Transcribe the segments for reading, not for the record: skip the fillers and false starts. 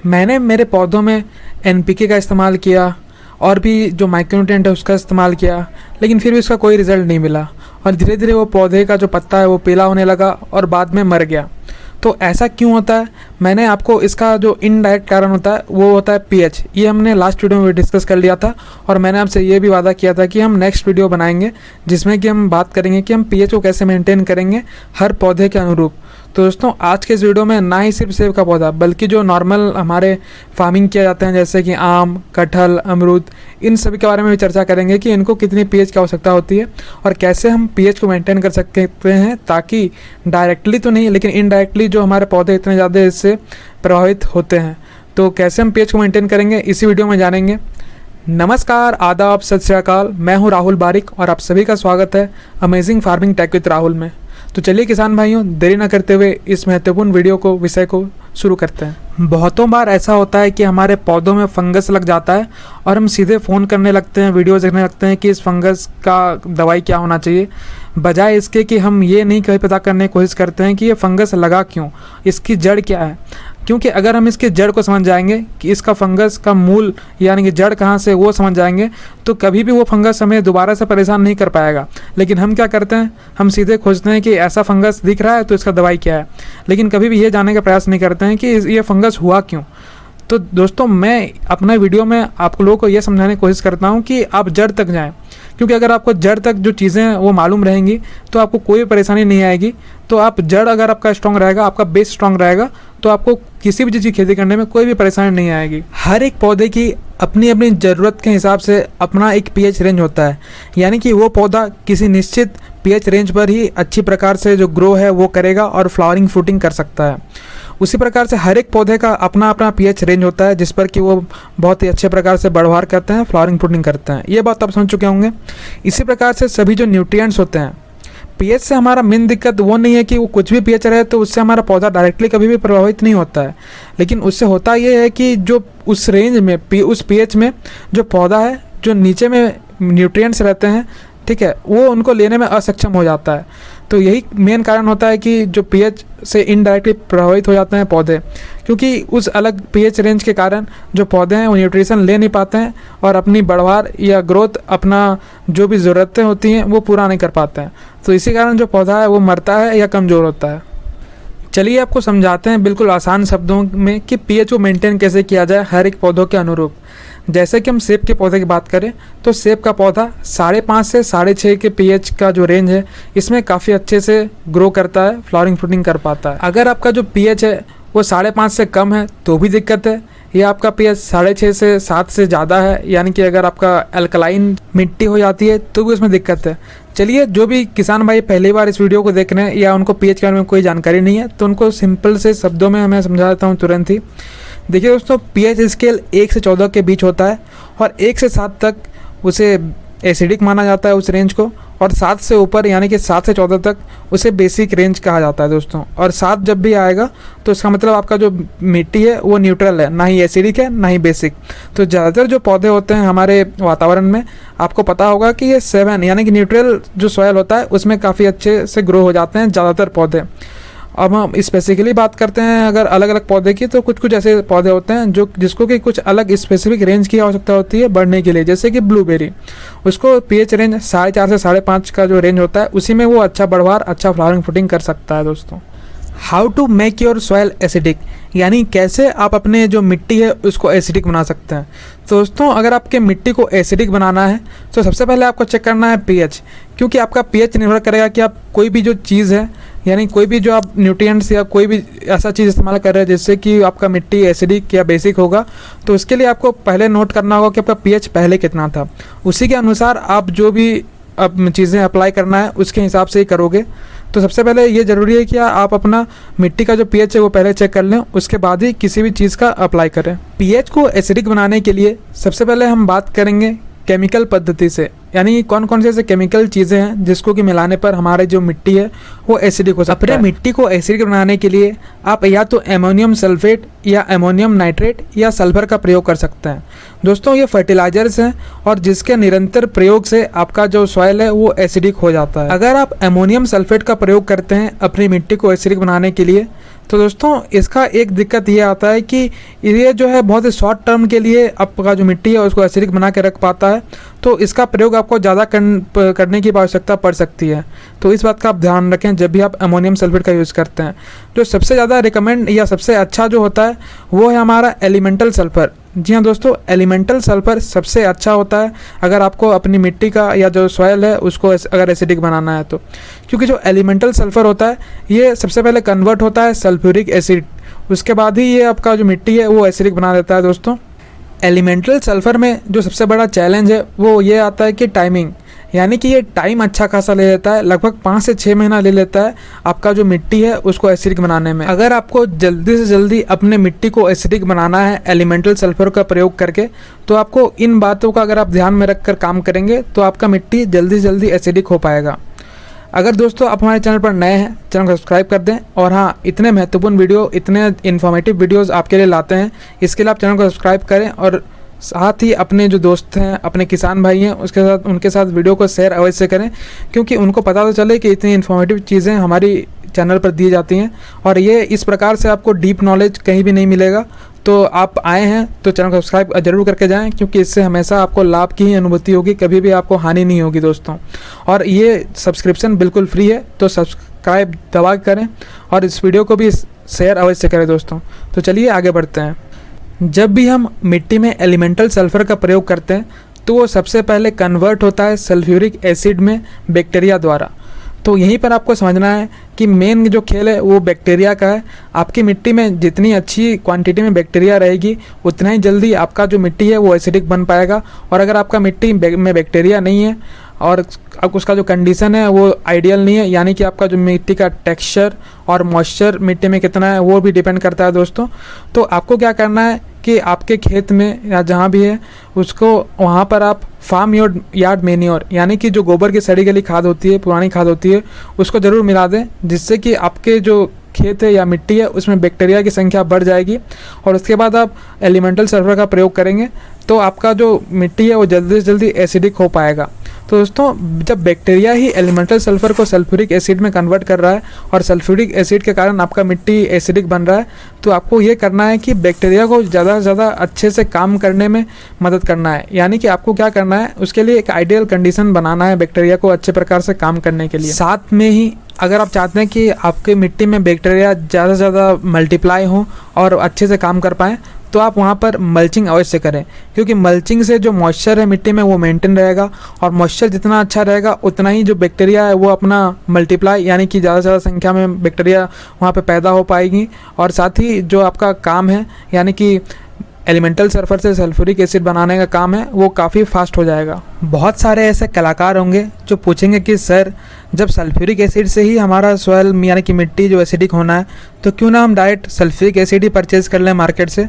मैंने मेरे पौधों में एनपीके का इस्तेमाल किया और भी जो माइक्रोन्यूट्रिएंट है उसका इस्तेमाल किया, लेकिन फिर भी उसका कोई रिज़ल्ट नहीं मिला और धीरे धीरे वो पौधे का जो पत्ता है वो पीला होने लगा और बाद में मर गया। तो ऐसा क्यों होता है? मैंने आपको इसका जो इनडायरेक्ट कारण होता है वो होता है पीएच। ये हमने लास्ट वीडियो में डिस्कस कर लिया था और मैंने आपसे ये भी वादा किया था कि हम नेक्स्ट वीडियो बनाएंगे जिसमें कि हम बात करेंगे कि हम पीएच को कैसे मेंटेन करेंगे हर पौधे के अनुरूप। तो दोस्तों आज के इस वीडियो में ना ही सिर्फ सेब का पौधा बल्कि जो नॉर्मल हमारे फार्मिंग किया जाते हैं जैसे कि आम, कटहल, अमरूद, इन सभी के बारे में भी चर्चा करेंगे कि इनको कितनी पीएच की आवश्यकता होती है और कैसे हम पीएच को मेंटेन कर सकते हैं ताकि डायरेक्टली तो नहीं लेकिन इनडायरेक्टली जो हमारे पौधे इतने ज़्यादा इससे प्रभावित होते हैं, तो कैसे हम पीएच को मेंटेन करेंगे इसी वीडियो में जानेंगे। नमस्कार, आदाब, सत श्री अकाल। मैं हूं राहुल बारिक और आप सभी का स्वागत है amazing farming tech with Rahul में। तो चलिए किसान भाइयों, देरी न करते हुए इस महत्वपूर्ण विषय को शुरू करते हैं। बहुतों बार ऐसा होता है कि हमारे पौधों में फंगस लग जाता है और हम सीधे फ़ोन करने लगते हैं, वीडियोज़ देखने लगते हैं कि इस फंगस का दवाई क्या होना चाहिए, बजाय इसके कि हम ये नहीं कहीं पता करने की कोशिश करते हैं कि ये फंगस लगा क्यों, इसकी जड़ क्या है। क्योंकि अगर हम इसकी जड़ को समझ जाएंगे कि इसका फंगस का मूल यानी कि जड़ कहाँ से वो समझ जाएंगे तो कभी भी वो फंगस हमें दोबारा से परेशान नहीं कर पाएगा। लेकिन हम क्या करते हैं, हम सीधे खोजते हैं कि ऐसा फंगस दिख रहा है तो इसका दवाई क्या है, लेकिन कभी भी ये जानने का प्रयास नहीं करते हैं कि ये फंगस हुआ क्यों। तो दोस्तों मैं अपना वीडियो में आप लोगों को ये समझाने की कोशिश करता हूँ कि आप जड़ तक जाएँ, क्योंकि अगर आपको जड़ तक जो चीज़ें हैं वो मालूम रहेंगी तो आपको कोई परेशानी नहीं आएगी। तो आप जड़ अगर आपका स्ट्रॉन्ग रहेगा, आपका बेस स्ट्रॉन्ग रहेगा तो आपको किसी भी चीज़ की खेती करने में कोई भी परेशानी नहीं आएगी। हर एक पौधे की अपनी अपनी ज़रूरत के हिसाब से अपना एक पीएच रेंज होता है, यानी कि वो पौधा किसी निश्चित पीएच रेंज पर ही अच्छी प्रकार से जो ग्रो है वो करेगा और फ्लावरिंग फ्रूटिंग कर सकता है। उसी प्रकार से हर एक पौधे का अपना अपना पीएच रेंज होता है जिस पर कि वो बहुत ही अच्छे प्रकार से बढ़वार करते हैं, फ्लावरिंग फ्रूटिंग करते हैं। ये बात आप समझ चुके होंगे। इसी प्रकार से सभी जो न्यूट्रिएंट्स होते हैं, पीएच से हमारा मेन दिक्कत वो नहीं है कि वो कुछ भी पीएच रहे तो उससे हमारा पौधा डायरेक्टली कभी भी प्रभावित नहीं होता है, लेकिन उससे होता ये है कि जो उस रेंज में उस पीएच में जो पौधा है, जो नीचे में न्यूट्रिएंट्स रहते हैं, ठीक है, वो उनको लेने में असक्षम हो जाता है। तो यही मेन कारण होता है कि जो पीएच से इनडायरेक्टली प्रभावित हो जाते हैं पौधे, क्योंकि उस अलग पीएच रेंज के कारण जो पौधे हैं वो न्यूट्रिशन ले नहीं पाते हैं और अपनी बढ़वार या ग्रोथ, अपना जो भी ज़रूरतें होती हैं वो पूरा नहीं कर पाते हैं। तो इसी कारण जो पौधा है वो मरता है या कमज़ोर होता है। चलिए आपको समझाते हैं बिल्कुल आसान शब्दों में कि पीएच को मेंटेन कैसे किया जाए हर एक पौधों के अनुरूप। जैसे कि हम सेब के पौधे की बात करें तो सेब का पौधा 5.5 से 6.5 के पीएच का जो रेंज है इसमें काफ़ी अच्छे से ग्रो करता है, फ्लावरिंग फ्रूटिंग कर पाता है। अगर आपका जो पीएच है वो 5.5 से कम है तो भी दिक्कत है, या आपका पीएच 6.5 से 7 से ज़्यादा है, यानी कि अगर आपका अल्कलाइन मिट्टी हो जाती है तो भी उसमें दिक्कत है। चलिए, जो भी किसान भाई पहली बार इस वीडियो को देख रहे हैं या उनको पीएच के बारे में कोई जानकारी नहीं है तो उनको सिंपल से शब्दों में मैं समझा देता हूँ तुरंत ही। देखिए दोस्तों, पीएच स्केल 1 से 14 के बीच होता है और 1 से 7 तक उसे एसिडिक माना जाता है उस रेंज को, और 7 से ऊपर यानी कि 7 से 14 तक उसे बेसिक रेंज कहा जाता है दोस्तों। और 7 जब भी आएगा तो इसका मतलब आपका जो मिट्टी है वो न्यूट्रल है, ना ही एसिडिक है ना ही बेसिक। तो ज़्यादातर जो पौधे होते हैं हमारे वातावरण में, आपको पता होगा कि ये 7 यानी कि न्यूट्रल जो सॉयल होता है उसमें काफ़ी अच्छे से ग्रो हो जाते हैं ज़्यादातर पौधे। अब हम स्पेसिफिकली बात करते हैं अगर अलग अलग पौधे की, तो कुछ ऐसे पौधे होते हैं जिसको कि कुछ अलग स्पेसिफिक रेंज की आवश्यकता होती है बढ़ने के लिए। जैसे कि ब्लूबेरी, उसको पीएच रेंज 4.5 से 5.5 का जो रेंज होता है उसी में वो अच्छा बढ़वार, अच्छा फ्लावरिंग फ्रूटिंग कर सकता है दोस्तों। How to make your soil acidic, यानी कैसे आप अपने जो मिट्टी है उसको एसिडिक बना सकते हैं। तो दोस्तों अगर आपके मिट्टी को एसिडिक बनाना है तो सबसे पहले आपको चेक करना है पीएच, क्योंकि आपका पीएच निर्भर करेगा कि आप कोई भी जो चीज़ है, यानी कोई भी जो आप न्यूट्रिएंट्स या कोई भी ऐसा चीज़ इस्तेमाल कर रहे हैं जिससे कि आपका मिट्टी एसिडिक या बेसिक होगा, तो उसके लिए आपको पहले नोट करना होगा कि आपका पीएच पहले कितना था। उसी के अनुसार आप जो भी अब चीज़ें अप्लाई करना है उसके हिसाब से ही करोगे। तो सबसे पहले ये ज़रूरी है कि आप अपना मिट्टी का जो पीएच है वो पहले चेक कर लें, उसके बाद ही किसी भी चीज़ का अप्लाई करें। पीएच को एसिडिक बनाने के लिए सबसे पहले हम बात करेंगे केमिकल पद्धति से, यानी कौन कौन से ऐसे केमिकल चीज़ें हैं जिसको कि मिलाने पर हमारी जो मिट्टी है वो एसिडिक हो सकता है। अपने मिट्टी को एसिडिक बनाने के लिए आप या तो एमोनियम सल्फेट या अमोनियम नाइट्रेट या सल्फर का प्रयोग कर सकते हैं। दोस्तों ये फर्टिलाइजर्स हैं और जिसके निरंतर प्रयोग से आपका जो सॉइल है वो एसिडिक हो जाता है। अगर आप अमोनियम सल्फेट का प्रयोग करते हैं अपनी मिट्टी को एसिडिक बनाने के लिए तो दोस्तों इसका एक दिक्कत ये आता है कि ये जो है बहुत ही शॉर्ट टर्म के लिए आपका जो मिट्टी है उसको एसिडिक बना के रख पाता है, तो इसका प्रयोग आपको ज़्यादा करने की आवश्यकता पड़ सकती है। तो इस बात का आप ध्यान रखें जब भी आप अमोनियम सल्फेट का यूज़ करते हैं। जो सबसे ज़्यादा रिकमेंड या सबसे अच्छा जो होता है वो है हमारा एलिमेंटल सल्फ़र। जी हाँ दोस्तों, एलिमेंटल सल्फ़र सबसे अच्छा होता है अगर आपको अपनी मिट्टी का या जो सॉइल है उसको अगर एसिडिक बनाना है तो, क्योंकि जो एलिमेंटल सल्फ़र होता है ये सबसे पहले कन्वर्ट होता है सल्फ्यूरिक एसिड, उसके बाद ही ये आपका जो मिट्टी है वो एसिडिक बना देता है। दोस्तों एलिमेंटल सल्फ़र में जो सबसे बड़ा चैलेंज है वो ये आता है कि टाइमिंग, यानी कि ये टाइम अच्छा खासा ले लेता है, लगभग 5 से 6 महीना ले लेता है आपका जो मिट्टी है उसको एसिडिक बनाने में। अगर आपको जल्दी से जल्दी अपने मिट्टी को एसिडिक बनाना है एलिमेंटल सल्फर का प्रयोग करके, तो आपको इन बातों का अगर आप ध्यान में रख कर काम करेंगे तो आपका मिट्टी जल्दी से जल्दी एसिडिक हो पाएगा। अगर दोस्तों आप हमारे चैनल पर नए हैं, चैनल को सब्सक्राइब कर दें। और हाँ, इतने महत्वपूर्ण वीडियो, इतने इन्फॉर्मेटिव वीडियोस आपके लिए लाते हैं, इसके लिए आप चैनल को सब्सक्राइब करें और साथ ही अपने जो दोस्त हैं, अपने किसान भाई हैं, उनके साथ वीडियो को शेयर अवश्य करें, क्योंकि उनको पता तो चले कि इतनी इन्फॉर्मेटिव चीज़ें हमारी चैनल पर दी जाती हैं और ये इस प्रकार से आपको डीप नॉलेज कहीं भी नहीं मिलेगा। तो आप आए हैं तो चैनल को सब्सक्राइब ज़रूर करके जाएं, क्योंकि इससे हमेशा आपको लाभ की ही अनुभूति होगी, कभी भी आपको हानि नहीं होगी दोस्तों। और ये सब्सक्रिप्शन बिल्कुल फ्री है, तो सब्सक्राइब दबा करें और इस वीडियो को भी शेयर अवश्य करें दोस्तों। तो चलिए आगे बढ़ते हैं। जब भी हम मिट्टी में एलिमेंटल सल्फ़र का प्रयोग करते हैं तो वो सबसे पहले कन्वर्ट होता है सल्फ्यूरिक एसिड में बैक्टीरिया द्वारा। तो यहीं पर आपको समझना है कि मेन जो खेल है वो बैक्टीरिया का है। आपकी मिट्टी में जितनी अच्छी क्वांटिटी में बैक्टीरिया रहेगी उतना ही जल्दी आपका जो मिट्टी है वो एसिडिक बन पाएगा। और अगर आपका मिट्टी में बैक्टीरिया नहीं है और उसका जो कंडीशन है वो आइडियल नहीं है, यानी कि आपका जो मिट्टी का टेक्सचर और मॉइस्चर मिट्टी में कितना है वो भी डिपेंड करता है दोस्तों। तो आपको क्या करना है कि आपके खेत में या जहाँ भी है उसको वहाँ पर आप फार्म यार्ड मैन्योर, यानी कि जो गोबर की सड़ी गली खाद होती है, पुरानी खाद होती है, उसको ज़रूर मिला दें, जिससे कि आपके जो खेत है या मिट्टी है उसमें बैक्टीरिया की संख्या बढ़ जाएगी। और उसके बाद आप एलिमेंटल सल्फर का प्रयोग करेंगे तो आपका जो मिट्टी है वो जल्दी से जल्दी एसिडिक हो पाएगा। तो दोस्तों जब बैक्टीरिया ही एलिमेंटल सल्फर को सल्फ्यूरिक एसिड में कन्वर्ट कर रहा है और सल्फ्यूरिक एसिड के कारण आपका मिट्टी एसिडिक बन रहा है, तो आपको ये करना है कि बैक्टीरिया को ज़्यादा से ज़्यादा अच्छे से काम करने में मदद करना है। यानी कि आपको क्या करना है, उसके लिए एक आइडियल कंडीशन बनाना है बैक्टीरिया को अच्छे प्रकार से काम करने के लिए। साथ में ही अगर आप चाहते हैं कि आपके मिट्टी में बैक्टीरिया ज़्यादा से ज़्यादा मल्टीप्लाई हों और अच्छे से काम कर पाएँ, तो आप वहाँ पर मल्चिंग अवश्य करें, क्योंकि मल्चिंग से जो मॉइस्चर है मिट्टी में वो मेंटेन रहेगा और मॉइस्चर जितना अच्छा रहेगा उतना ही जो बैक्टीरिया है वो अपना मल्टीप्लाई, यानी कि ज़्यादा से ज़्यादा संख्या में बैक्टीरिया वहाँ पे पैदा हो पाएगी। और साथ ही जो आपका काम है, यानी कि एलिमेंटल सल्फर से सल्फ्यूरिक एसिड बनाने का काम है, वो काफ़ी फास्ट हो जाएगा। बहुत सारे ऐसे कलाकार होंगे जो पूछेंगे कि सर जब सल्फ्यूरिक एसिड से ही हमारा सॉइल यानी कि मिट्टी जो एसिडिक होना है, तो क्यों ना हम डायरेक्ट सल्फ्यूरिक एसिड ही परचेज़ कर लें मार्केट से।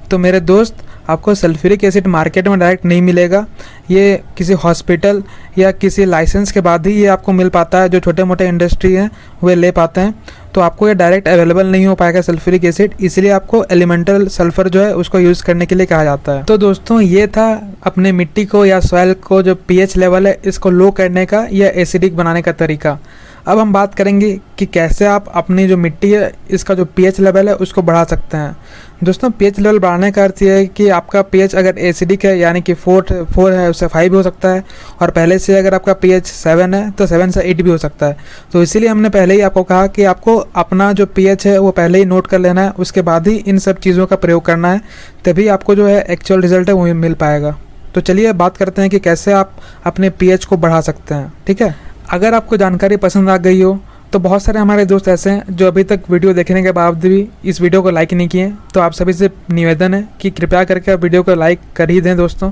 तो मेरे दोस्त, आपको सल्फ्यूरिक एसिड मार्केट में डायरेक्ट नहीं मिलेगा, ये किसी हॉस्पिटल या किसी लाइसेंस के बाद ही ये आपको मिल पाता है। जो छोटे मोटे इंडस्ट्री हैं वे ले पाते हैं, तो आपको ये डायरेक्ट अवेलेबल नहीं हो पाएगा सल्फ्यूरिक एसिड, इसलिए आपको एलिमेंटल सल्फर जो है उसको यूज़ करने के लिए कहा जाता है। तो दोस्तों ये था अपने मिट्टी को या सॉइल को जो पीएच लेवल है इसको लो करने का या एसिडिक बनाने का तरीका। अब हम बात करेंगे कि कैसे आप अपनी जो मिट्टी है इसका जो पीएच लेवल है उसको बढ़ा सकते हैं। दोस्तों पीएच लेवल बढ़ाने का अर्थ ये है कि आपका पीएच अगर एसिडिक है यानी कि 4 है उससे 5 भी हो सकता है, और पहले से अगर आपका पीएच 7 है तो 7 से 8 भी हो सकता है। तो इसीलिए हमने पहले ही आपको कहा कि आपको अपना जो पीएच है वो पहले ही नोट कर लेना है, उसके बाद ही इन सब चीज़ों का प्रयोग करना है, तभी आपको जो है एक्चुअल रिजल्ट है वो मिल पाएगा। तो चलिए बात करते हैं कि कैसे आप अपने पीएच को बढ़ा सकते हैं। ठीक है, अगर आपको जानकारी पसंद आ गई हो तो बहुत सारे हमारे दोस्त ऐसे हैं जो अभी तक वीडियो देखने के बावजूद भी इस वीडियो को लाइक नहीं किए, तो आप सभी से निवेदन है कि कृपया करके आप वीडियो को लाइक कर ही दें दोस्तों।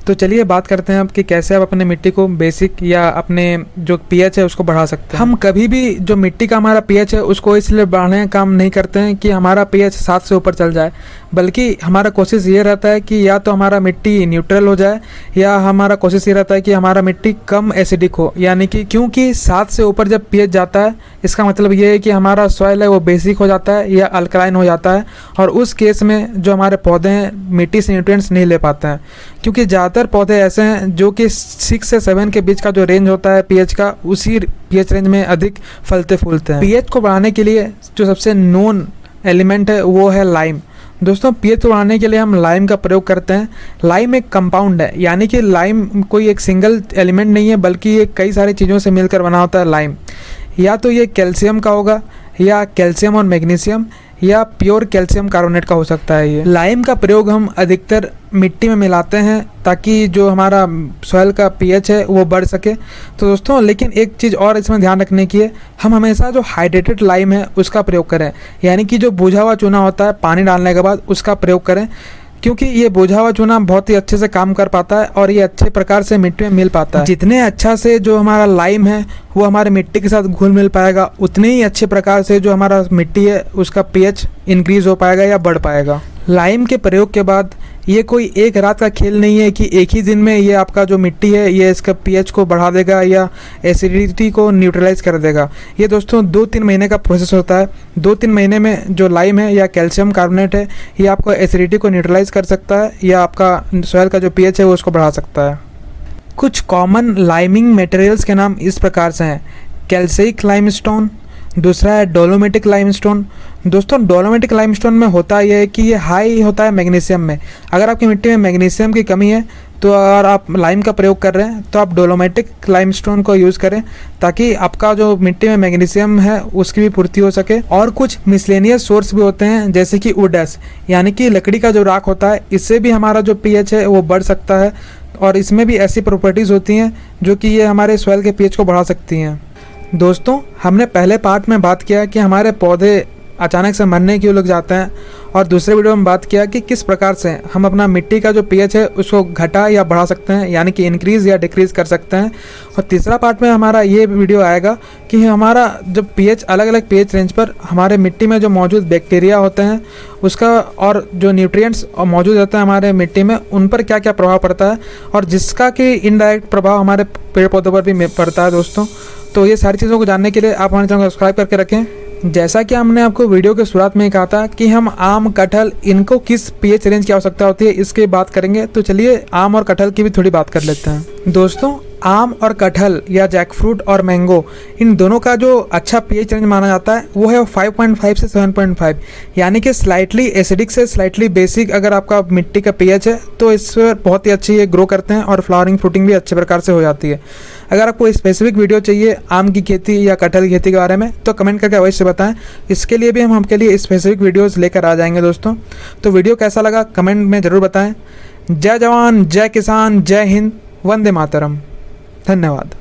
तो चलिए बात करते हैं अब कि कैसे आप अपने मिट्टी को बेसिक या अपने जो पीएच है उसको बढ़ा सकते हैं। हम कभी भी जो मिट्टी का हमारा पीएच है उसको इसलिए बढ़ाने का काम नहीं करते हैं कि हमारा पीएच 7 से ऊपर चल जाए, बल्कि हमारा कोशिश ये रहता है कि या तो हमारा मिट्टी न्यूट्रल हो जाए या हमारा कोशिश ये रहता है कि हमारा मिट्टी कम एसिडिक हो। यानी कि क्योंकि 7 से ऊपर जब पीएच जाता है इसका मतलब ये है कि हमारा सॉइल है वो बेसिक हो जाता है या अल्कलाइन हो जाता है, और उस केस में जो हमारे पौधे हैं मिट्टी से न्यूट्रिएंट्स नहीं ले पाते हैं। क्योंकि ज़्यादातर ज़्यादातर पौधे ऐसे हैं जो कि 6 से 7 के बीच का जो रेंज होता है पीएच का, उसी पीएच रेंज में अधिक फलते फूलते हैं। पीएच को बढ़ाने के लिए जो सबसे नोन एलिमेंट है वो है लाइम। दोस्तों, पीएच को बढ़ाने के लिए हम लाइम का प्रयोग करते हैं। लाइम एक कंपाउंड है, यानी कि लाइम कोई एक सिंगल एलिमेंट नहीं है, बल्कि ये कई सारी चीज़ों से मिलकर बना होता है लाइम। या तो ये कैल्शियम का होगा, या कैल्शियम और मैग्नीशियम, या प्योर कैल्शियम कार्बोनेट का हो सकता है। ये लाइम का प्रयोग हम अधिकतर मिट्टी में मिलाते हैं ताकि जो हमारा सॉइल का पीएच है वो बढ़ सके। तो दोस्तों, लेकिन एक चीज़ और इसमें ध्यान रखने की है, हम हमेशा जो हाइड्रेटेड लाइम है उसका प्रयोग करें, यानी कि जो बुझा हुआ चूना होता है पानी डालने के बाद उसका प्रयोग करें, क्योंकि ये बुझा हुआ चूना बहुत ही अच्छे से काम कर पाता है और ये अच्छे प्रकार से मिट्टी में मिल पाता है। जितने अच्छा से जो हमारा लाइम है वो हमारे मिट्टी के साथ घुल मिल पाएगा, उतने ही अच्छे प्रकार से जो हमारा मिट्टी है उसका पीएच इंक्रीज हो पाएगा या बढ़ पाएगा। लाइम के प्रयोग के बाद ये कोई एक रात का खेल नहीं है कि एक ही दिन में ये आपका जो मिट्टी है ये इसका पीएच को बढ़ा देगा या एसिडिटी को न्यूट्रलाइज कर देगा। ये दोस्तों 2-3 महीने का प्रोसेस होता है। 2-3 महीने में जो लाइम है या कैल्शियम कार्बोनेट है ये आपको एसिडिटी को न्यूट्रलाइज कर सकता है या आपका सॉइल का जो पीएच है वो उसको बढ़ा सकता है। कुछ कॉमन लाइमिंग मटेरियल्स के नाम इस प्रकार से हैं। कैल्साइक लाइमस्टोन, दूसरा है डोलोमेटिक लाइमस्टोन। दोस्तों, डोलोमेटिक लाइमस्टोन में होता यह है कि ये हाई होता है मैग्नीशियम में। अगर आपकी मिट्टी में मैग्नीशियम की कमी है तो अगर आप लाइम का प्रयोग कर रहे हैं तो आप डोलोमेटिक लाइमस्टोन को यूज़ करें ताकि आपका जो मिट्टी में मैग्नीशियम है उसकी भी पूर्ति हो सके। और कुछ मिसलेनियस सोर्स भी होते हैं जैसे कि वुड एश, यानी कि लकड़ी का जो राख होता है, इससे भी हमारा जो पीएच है वो बढ़ सकता है और इसमें भी ऐसी प्रॉपर्टीज़ होती हैं जो कि ये हमारे सॉइल के पीएच को बढ़ा सकती हैं। दोस्तों, हमने पहले पार्ट में बात किया कि हमारे पौधे अचानक से मरने क्यों लग जाते हैं, और दूसरे वीडियो में बात किया कि किस प्रकार से हम अपना मिट्टी का जो पीएच है उसको घटा या बढ़ा सकते हैं, यानी कि इंक्रीज़ या डिक्रीज़ कर सकते हैं। और तीसरा पार्ट में हमारा ये वीडियो आएगा कि हमारा जब पीएच अलग अलग पीएच रेंज पर हमारे मिट्टी में जो मौजूद बैक्टीरिया होते हैं उसका और जो न्यूट्रिएंट्स मौजूद रहते हैं हमारे मिट्टी में, उन पर क्या क्या प्रभाव पड़ता है और जिसका कि इनडायरेक्ट प्रभाव हमारे पेड़ पौधों पर भी पड़ता है। दोस्तों, तो ये सारी चीज़ों को जानने के लिए आप हमारे चैनल को सब्सक्राइब करके रखें। जैसा कि हमने आपको वीडियो के शुरुआत में कहा था कि हम आम, कटहल, इनको किस पीएच रेंज की आवश्यकता होती है इसकी बात करेंगे, तो चलिए आम और कटहल की भी थोड़ी बात कर लेते हैं। दोस्तों, आम और कटहल या जैकफ्रूट और मैंगो, इन दोनों का जो अच्छा पीएच रेंज माना जाता है वो है 5.5 से 7.5, यानी कि स्लाइटली एसिडिक से स्लाइटली बेसिक अगर आपका मिट्टी का पीएच है तो इस पर बहुत ही अच्छी ये ग्रो करते हैं और फ्लावरिंग फ्रूटिंग भी अच्छे प्रकार से हो जाती है। अगर आपको स्पेसिफिक वीडियो चाहिए आम की खेती या कटहल की खेती के बारे में तो कमेंट करके अवश्य बताएं, इसके लिए भी हम आपके लिए स्पेसिफिक वीडियोज़ लेकर आ जाएंगे। दोस्तों, तो वीडियो कैसा लगा कमेंट में ज़रूर बताएं। जय जवान, जय किसान, जय हिंद, वंदे मातरम। धन्यवाद।